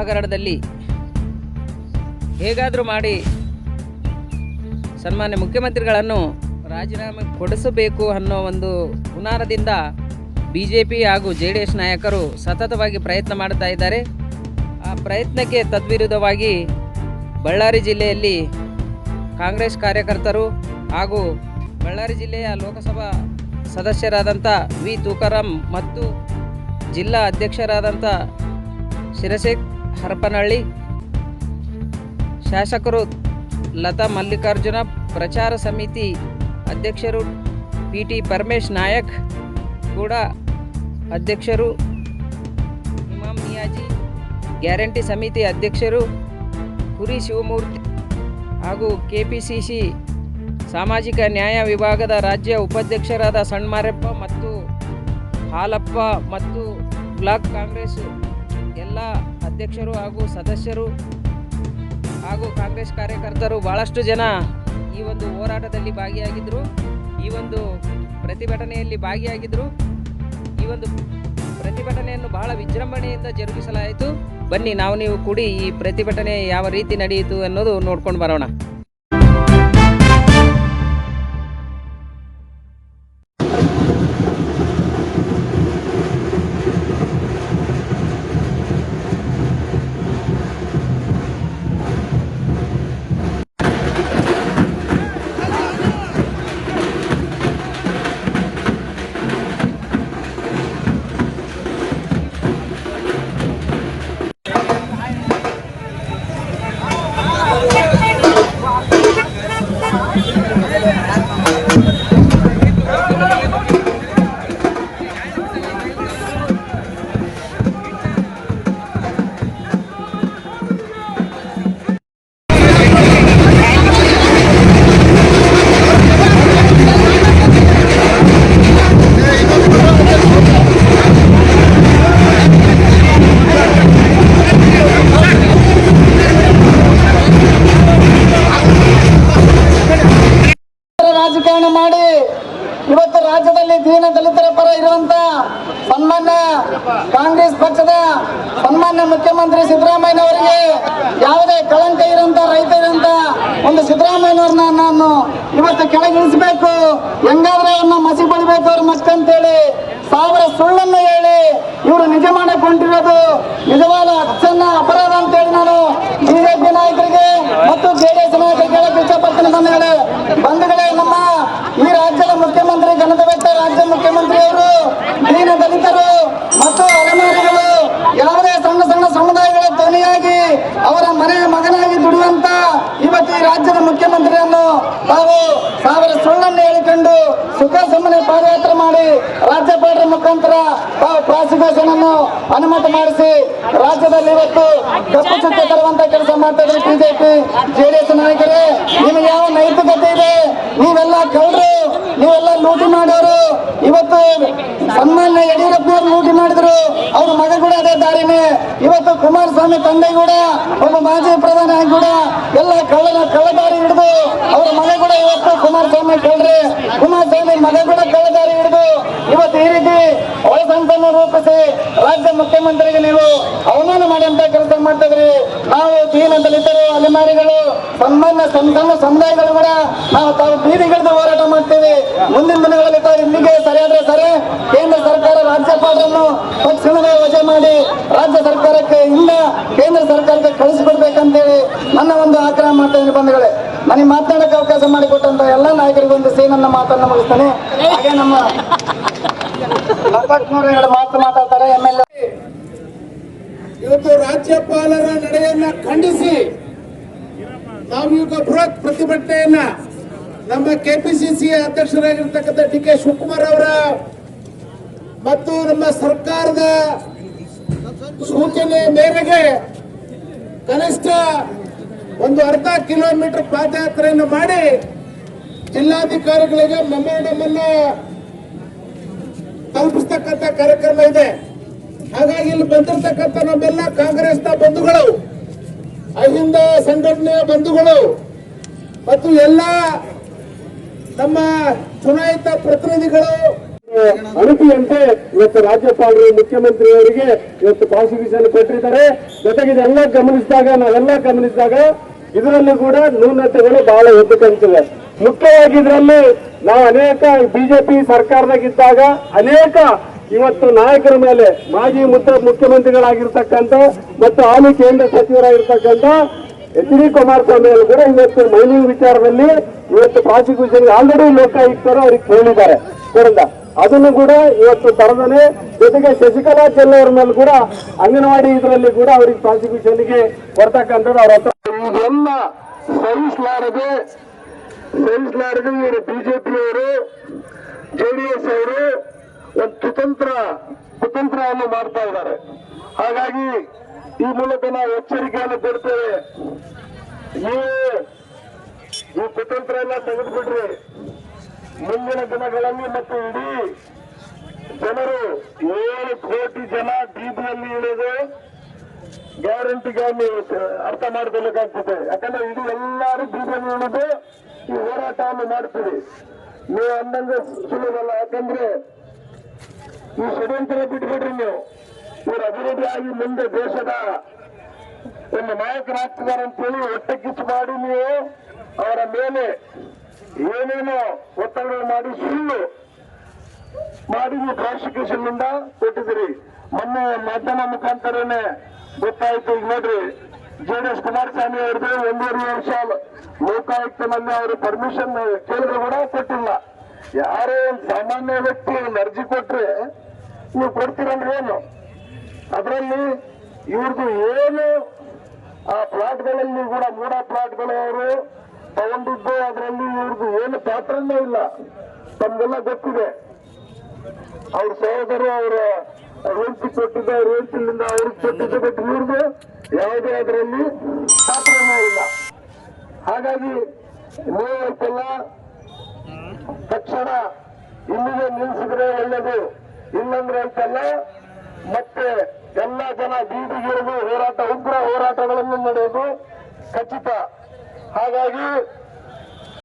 ಹಗರಣದಲ್ಲಿ ಹೇಗಾದರೂ ಮಾಡಿ ಸನ್ಮಾನ್ಯ ಮುಖ್ಯಮಂತ್ರಿಗಳನ್ನು ರಾಜೀನಾಮೆ ಕೊಡಿಸಬೇಕು ಅನ್ನೋ ಒಂದು ಹುನ್ನಾರದಿಂದ BJP ಹಾಗೂ JDS ನಾಯಕರು ಸತತವಾಗಿ ಪ್ರಯತ್ನ ಮಾಡ್ತಾ ಇದ್ದಾರೆ. ಆ ಪ್ರಯತ್ನಕ್ಕೆ ತದ್ವಿರುದ್ಧವಾಗಿ ಬಳ್ಳಾರಿ ಜಿಲ್ಲೆಯಲ್ಲಿ ಕಾಂಗ್ರೆಸ್ ಕಾರ್ಯಕರ್ತರು ಹಾಗೂ ಬಳ್ಳಾರಿ ಜಿಲ್ಲೆಯ ಲೋಕಸಭಾ ಸದಸ್ಯರಾದಂಥ ವಿ ತೂಕಾರಾಮ್ ಮತ್ತು ಜಿಲ್ಲಾ ಅಧ್ಯಕ್ಷರಾದಂಥ ಶಿರಸೇಖ್ ಹರಪನಹಳ್ಳಿ, ಶಾಸಕರು ಲತಾ ಮಲ್ಲಿಕಾರ್ಜುನ, ಪ್ರಚಾರ ಸಮಿತಿ ಅಧ್ಯಕ್ಷರು PT ಪರಮೇಶ್ ನಾಯಕ್ ಕೂಡ ಅಧ್ಯಕ್ಷರು, ಇಮಾಮ್ ನಿಯಾಜಿ, ಗ್ಯಾರಂಟಿ ಸಮಿತಿ ಅಧ್ಯಕ್ಷರು ಕುರಿ ಶಿವಮೂರ್ತಿ ಹಾಗೂ KPCC ಸಾಮಾಜಿಕ ನ್ಯಾಯ ವಿಭಾಗದ ರಾಜ್ಯ ಉಪಾಧ್ಯಕ್ಷರಾದ ಸಣ್ಮಾರಪ್ಪ ಮತ್ತು ಹಾಲಪ್ಪ ಮತ್ತು ಬ್ಲಾಕ್ ಕಾಂಗ್ರೆಸ್ ಎಲ್ಲ ಅಧ್ಯಕ್ಷರು ಹಾಗೂ ಸದಸ್ಯರು ಹಾಗೂ ಕಾಂಗ್ರೆಸ್ ಕಾರ್ಯಕರ್ತರು ಭಾಳಷ್ಟು ಜನ ಈ ಒಂದು ಹೋರಾಟದಲ್ಲಿ ಭಾಗಿಯಾಗಿದ್ದರು, ಈ ಒಂದು ಪ್ರತಿಭಟನೆಯಲ್ಲಿ ಭಾಗಿಯಾಗಿದ್ದರು. ಈ ಒಂದು ಪ್ರತಿಭಟನೆಯನ್ನು ಬಹಳ ವಿಜೃಂಭಣೆಯಿಂದ ಜರುಗಿಸಲಾಯಿತು. ಬನ್ನಿ ನಾವು ನೀವು ಕೂಡಿ ಈ ಪ್ರತಿಭಟನೆ ಯಾವ ರೀತಿ ನಡೆಯಿತು ಅನ್ನೋದು ನೋಡ್ಕೊಂಡು ಬರೋಣ. ರಾಜಕಾರಣ ಮಾಡಿ ಇವತ್ತು ರಾಜ್ಯದಲ್ಲಿ ದೀನ ದಲಿತರ ಪರ ಇರುವಂತ ಸನ್ಮಾನ್ಯ ಕಾಂಗ್ರೆಸ್ ಪಕ್ಷದ ಸನ್ಮಾನ್ಯ ಮುಖ್ಯಮಂತ್ರಿ ಸಿದ್ದರಾಮಯ್ಯನವರಿಗೆ ಯಾವುದೇ ಕಳಂಕ ಇರುವಂತ ರೈತ ಇರುವಂತ ಒಂದು ಸಿದ್ದರಾಮಯ್ಯನವ್ರನ್ನ ನಾನು ಇವತ್ತು ಕೆಳಗಿಳಿಸಬೇಕು, ಹೆಂಗಾದ್ರೆ ಅವ್ರನ್ನ ಮಸಿ ಬಳಿಬೇಕು ಅವ್ರ ಮಕ್ಕಂತೇಳಿ ಸಾವಿರ ಸುಳ್ಳನ್ನು ಹೇಳಿ ಇವರು ನಿಜ ಮಾಡಕೊಂಡಿರೋದು ನಿಜವಾದ ಅಚ್ಚನ್ನ ಅಪರಾಧ ಅಂತೇಳಿ ನಾನು BJP ನಾಯಕರಿಗೆ ಮತ್ತು JDS ನಾಯಕರಿಗೆ ಹೇಳಕ್ಕೆ ಇಷ್ಟಪಡ್ತೀನಿ. ಬಂಧುಗಳೇ, ನಮ್ಮ ಈ ರಾಜ್ಯದ ಮುಖ್ಯಮಂತ್ರಿ, ಘನತೆವೆತ್ತ ರಾಜ್ಯ ಮುಖ್ಯಮಂತ್ರಿ ಅವರು ದೀನ ದಲಿತರು ಮತ್ತು ಅಲೆಮಾರಿಗಳು ಯಾವುದೇ ಸಣ್ಣ ಸಣ್ಣ ಸಮುದಾಯಗಳ ಧ್ವನಿಯಾಗಿ ಅವರ ಮನೆ ಮಗನಾಗಿ ದುಡಿಯುವಂತ ಇವತ್ತು ಈ ರಾಜ್ಯದ ಮುಖ್ಯಮಂತ್ರಿಯನ್ನು ತಾವು ಸಾವಿರ ಸುಳ್ಳನ್ನು ಹೇಳಿಕೊಂಡು ಸುಖ ಸುಮ್ಮನೆ ಪಾದಯಾತ್ರೆ ಮಾಡಿ ರಾಜ್ಯಪಾಲರ ಮುಖಾಂತರ ತಾವು ಪ್ರಾಸಿಕ್ಯೂಷನ್ ಅನ್ನು ಅನುಮತಿ ಮಾಡಿಸಿ ರಾಜ್ಯದಲ್ಲಿ ಇವತ್ತು ಕಪ್ಪು ಚುಕ್ಕೆ ತರುವಂತ ಕೆಲಸ ಮಾಡ್ತಾ ಇದ್ರು BJP JDS ನಾಯಕರೇ. ನಿಮಗೆ ಯಾವ ನೈತಿಕತೆ ಇದೆ? ನೀವೆಲ್ಲ ಕಳ್ಳರು, ನೀವೆಲ್ಲ ಲೂಟಿ ಮಾಡೋರು. ಇವತ್ತು ಸನ್ಮಾನ್ಯ ಯಡಿಯೂರಪ್ಪನವರು ಲೂಟಿ ಮಾಡಿದ್ರು, ಅವ್ರ ಮಗ ಕೂಡ ಅದೇ ದಾರಿನೇ. ಇವತ್ತು ಕುಮಾರಸ್ವಾಮಿ ತಂದೆ ಕೂಡ ಒಬ್ಬ ಮಾಜಿ ಪ್ರಧಾನಿ ಕೂಡ ಎಲ್ಲ ಕಳ್ಳದಾರಿ ಹಿಡಿದು ಅವರ ಮಗ ಕೂಡ ಇವತ್ತು ಕುಮಾರಸ್ವಾಮಿ ಕಳ್ರೆ, ಕುಮಾರಸ್ವಾಮಿ ಮಗ ಕೂಡ ಕಳ್ಳದಾರಿ ಹಿಡಿದು ಇವತ್ತು ಈ ರೀತಿ ಒಳಸಂತನ್ನು ರೂಪಿಸಿ ರಾಜ್ಯ ಮುಖ್ಯಮಂತ್ರಿಗೆ ನೀವು ಅವಮಾನ ಮಾಡುವಂತ ಕೆಲಸ ಮಾಡ್ತಿದ್ರಿ. ನಾವು ದೀನ ದಲಿತರು, ಅಲೆಮಾರಿಗಳು, ಸನ್ಮಾನ್ಯ ಸಣ್ಣ ಸಮುದಾಯಗಳು ಕೂಡ ನಾವು ತಾವು ಬೀದಿಗಿಳಿದು ಹೋರಾಟ ಮಾಡ್ತೀವಿ. ಮುಂದಿನ ದಿನಗಳಲ್ಲಿ ತಾವು ಇಲ್ಲಿಗೆ ಸರಿಯಾದ್ರೆ ಸರಿ ಕೇಂದ್ರ ಸರ್ಕಾರ ರಾಜ್ಯಪಾಲರನ್ನು ತಕ್ಷಣವೇ ವಜಾ ಮಾಡಿ ರಾಜ್ಯ ಸರ್ಕಾರಕ್ಕೆ ಇಲ್ಲ ಕೇಂದ್ರ ಸರ್ಕಾರಕ್ಕೆ ಕಳಿಸಿಕೊಡ್ಬೇಕಂತೇಳಿ ನನ್ನ ಒಂದು ಆಗ್ರಹ ಮಾಡ್ತಾ ಇದ್ದೀನಿ. ಬಂಧುಗಳೇ, ನನಗೆ ಮಾತನಾಡಕ್ಕೆ ಅವಕಾಶ ಮಾಡಿಕೊಟ್ಟಂತ ಎಲ್ಲ ನಾಯಕರಿಗೆ ಒಂದು ನನ್ನ ಮಾತನ್ನ ಮುಗಿಸ್ತೇನೆ. ಹಾಗೆ ನಮ್ಮ ಮಾತಾಡ್ತಾರೆ MLA. ಇವತ್ತು ರಾಜ್ಯಪಾಲರ ನಡೆಯನ್ನ ಖಂಡಿಸಿ ನಾವು ಈಗ ಬೃಹತ್ ಪ್ರತಿಭಟನೆಯನ್ನ ನಮ್ಮ KPCC ಅಧ್ಯಕ್ಷರಾಗಿರ್ತಕ್ಕಂಥ DK ಶಿವಕುಮಾರ್ ಅವರ ಮತ್ತು ನಮ್ಮ ಸರ್ಕಾರದ ಸೂಚನೆ ಮೇರೆಗೆ ಕನಿಷ್ಠ ಒಂದು ಅರ್ಧ ಕಿಲೋಮೀಟರ್ ಪಾದಯಾತ್ರೆಯನ್ನು ಮಾಡಿ ಜಿಲ್ಲಾಧಿಕಾರಿಗಳಿಗೆ ಮೆಮೊರಂಡಮ್ ಅನ್ನ ತಲುಪಿಸ್ತಕ್ಕಂಥ ಕಾರ್ಯಕ್ರಮ ಇದೆ. ಹಾಗಾಗಿ ಇಲ್ಲಿ ಬಂದಿರತಕ್ಕಂಥ ನಮ್ಮೆಲ್ಲ ಕಾಂಗ್ರೆಸ್ನ ಬಂಧುಗಳು, ಅಹಿಂದ ಸಂಘಟನೆಯ ಬಂಧುಗಳು ಮತ್ತು ಎಲ್ಲ ನಮ್ಮ ಚುನಾಯಿತ ಪ್ರತಿನಿಧಿಗಳು ಅಣತಿಯಂತೆ ಇವತ್ತು ರಾಜ್ಯಪಾಲರು ಮುಖ್ಯಮಂತ್ರಿಯವರಿಗೆ ಇವತ್ತು ಪ್ರಾಸಿಕ್ಯೂಷನ್ ಕೊಟ್ಟಿದ್ದಾರೆ. ಜೊತೆಗೆ ನಾವೆಲ್ಲ ಗಮನಿಸಿದಾಗ ಇದರಲ್ಲಿ ಕೂಡ ನ್ಯೂನತೆಗಳು ಬಹಳ ಎದ್ದು ಕಾಣ್ತವೆ. ಮುಖ್ಯವಾಗಿ ಇದರಲ್ಲಿ ನಾವು ಅನೇಕ ಬಿಜೆಪಿ ಸರ್ಕಾರದಾಗಿದ್ದಾಗ ಅನೇಕ ಇವತ್ತು ನಾಯಕರ ಮೇಲೆ ಮಾಜಿ ಮುಖ್ಯಮಂತ್ರಿಗಳಾಗಿರ್ತಕ್ಕಂಥ ಮತ್ತು ಹಾಲಿ ಕೇಂದ್ರ ಸಚಿವರಾಗಿರ್ತಕ್ಕಂಥ ಎಚ್.ಡಿ. ಕುಮಾರಸ್ವಾಮಿ ಅವರು ಕೂಡ ಇವತ್ತು ಮೈನಿಂಗ್ ವಿಚಾರದಲ್ಲಿ ಇವತ್ತು ಪ್ರಾಸಿಕ್ಯೂಷನ್ ಆಲ್ರೆಡಿ ಲೋಕಾಯುಕ್ತರು ಅವ್ರಿಗೆ ಹೇಳಿದ್ದಾರೆ ಕೊಡಂದ ಅದನ್ನು ಕೂಡ ಇವತ್ತು ತರದನೆ. ಜೊತೆಗೆ ಶಶಿಕಲಾ ಚೆಲ್ಲವರ ಮೇಲೆ ಕೂಡ ಅಂಗನವಾಡಿ ಇದರಲ್ಲಿ ಕೂಡ ಅವ್ರಿಗೆ ಪ್ರಾಸಿಕ್ಯೂಷನ್ಗೆ ಬರ್ತಕ್ಕಂಥದ್ದು ಅವ್ರ ಹತ್ರ ಇದೆಲ್ಲ ಸಹಿಸಲಾರದೆ ಇವರು ಬಿಜೆಪಿಯವರು ಜೆಡಿಎಸ್ ಅವರು ಒಂದು ಕುತಂತ್ರವನ್ನು ಮಾಡ್ತಾ ಇದ್ದಾರೆ. ಹಾಗಾಗಿ ಈ ಮೂಲಕ ನಾವು ಎಚ್ಚರಿಕೆಯನ್ನು ಕೊಡ್ತೇವೆ. ಈ ಕುತಂತ್ರ ಎಲ್ಲ ತೆಗೆದುಬಿಟ್ರಿ ಮುಂದಿನ ದಿನಗಳಲ್ಲಿ ಮತ್ತು ಇಡೀ ಜನರು 7 ಕೋಟಿ ಜನ ಬೀದಿಯಲ್ಲಿ ಇಳಿದು ಗ್ಯಾರಂಟಿಗಾಗಿ ಅರ್ಥ ಮಾಡ್ಕೊಳ್ಬೇಕಾಗ್ತದೆ. ಯಾಕಂದ್ರೆ ಇಡೀ ಎಲ್ಲರೂ ಬೀದಿಯಲ್ಲಿ ಇಳಿದು ಈ ಹೋರಾಟವನ್ನು ಮಾಡ್ತೀವಿ. ನೀವು ಅಂದಂಗೆ ಸುಲಭಲ್ಲ. ಯಾಕಂದ್ರೆ ಈ ಷಡ್ಯಂತ್ರ ಬಿಟ್ಬಿಡ್ರಿ ನೀವು. ಇವರು ಅಭಿವೃದ್ಧಿಯಾಗಿ ಮುಂದೆ ದೇಶದ ಒಂದು ನಾಯಕರಾಗ್ತಿದ್ದಾರೆ ಅಂತೇಳಿ ಹೊಟ್ಟೆ ಕಿಚ್ಚು ಮಾಡಿ ನೀವು ಅವರ ಮೇಲೆ ಏನೇನೋ ಒತ್ತಡಗಳು ಮಾಡಿ ಸುಳ್ಳು ಮಾಡಿ ನೀವು ಪ್ರಾಸಿಕ್ಯೂಷನ್ ನಿಂದ ಕೊಟ್ಟಿದ್ದೀರಿ. ಮೊನ್ನೆ ಮಾಧ್ಯಮ ಮುಖಾಂತರನೇ ಗೊತ್ತಾಯ್ತು. ಈಗ ನೋಡ್ರಿ ಜೆಡಿಎಸ್ ಕುಮಾರಸ್ವಾಮಿ ಅವ್ರದ್ದು 1.5 ವರ್ಷ ಲೋಕಾಯುಕ್ತನಲ್ಲಿ ಅವರು ಪರ್ಮಿಷನ್ ಕೇಳಿದ್ರು ಕೂಡ ಕೊಟ್ಟಿಲ್ಲ. ಯಾರೋ ಒಂದು ಸಾಮಾನ್ಯ ವ್ಯಕ್ತಿ ಒಂದು ಅರ್ಜಿ ಕೊಟ್ರೆ ನೀವು ಕೊಡ್ತೀರಂದ್ರೆ ಏನು? ಅದರಲ್ಲಿ ಇವ್ರದ್ದು ಏನು ಆ ಪ್ಲಾಟ್ಗಳಲ್ಲಿ ಕೂಡ 3 ಪ್ಲಾಟ್ಗಳು ಅವರು ತಗೊಂಡಿದ್ದು ಅದರಲ್ಲಿ ಇವ್ರದ್ದು ಏನು ಪಾತ್ರನೇ ಇಲ್ಲ. ತಮ್ಗೆಲ್ಲ ಗೊತ್ತಿದೆ. ಅವ್ರ ಸಹೋದರು ಅವರ ರೇಂಚಿ ಕೊಟ್ಟಿದ್ದ ರೇಂಚಿನಿಂದ ಅವ್ರಿಗೆ ಕೊಟ್ಟಿದ್ದು ಬಟ್ ಇವ್ರದ್ದು ಯಾವುದೇ ಅದರಲ್ಲಿ ಪಾತ್ರನೇ ಇಲ್ಲ. ಹಾಗಾಗಿ ನೀವೆಲ್ಲ ತಕ್ಷಣ ಇಲ್ಲಿಗೆ ನಿಲ್ಲಿಸಿದ್ರೆ ಒಳ್ಳೇದು. ಇಲ್ಲಂದ್ರೆ ಅಂತೆಲ್ಲ ಮತ್ತೆ ಎಲ್ಲ ಜನ ಬೀದಿಗಿಳಿದು ಉಗ್ರ ಹೋರಾಟಗಳನ್ನು ನಡೆಯೋದು ಖಚಿತ. ಹಾಗಾಗಿ